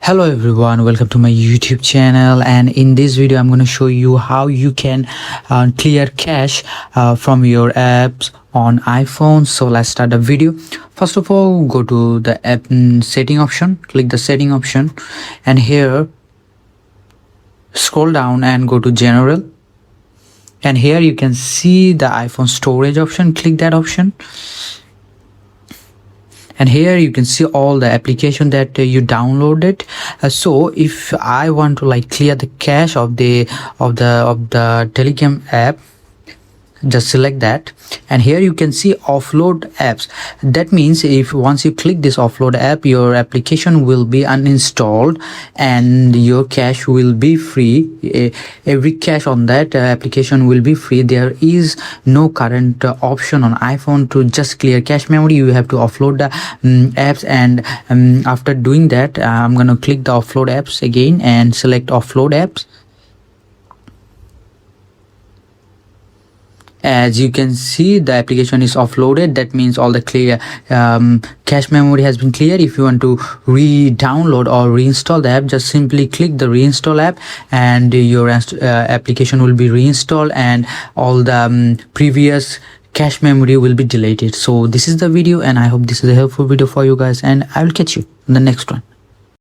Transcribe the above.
Hello everyone, welcome to my YouTube channel, and in this video I'm going to show you how you can clear cache from your apps on iPhone. So let's start the video. First of all, go to the app setting option, click the setting option, and here scroll down and go to general, and here you can see the iPhone storage option. Click that option, and here you can see all the application that you downloaded. So if I want to clear the cache of the Telegram app, just select that, and here you can see offload apps. That means if once you click this offload app, your application will be uninstalled and your cache will be free. Every cache on that application will be free. There is no current option on iPhone to just clear cache memory. You have to offload the apps, and after doing that, I'm gonna click the offload apps again and select offload apps. As you can see, the application is offloaded. That means all the clear cache memory has been cleared. If you want to re-download or reinstall the app, just simply click the reinstall app, and your application will be reinstalled, and all the previous cache memory will be deleted. So this is the video, and I hope this is a helpful video for you guys, and I will catch you in the next one.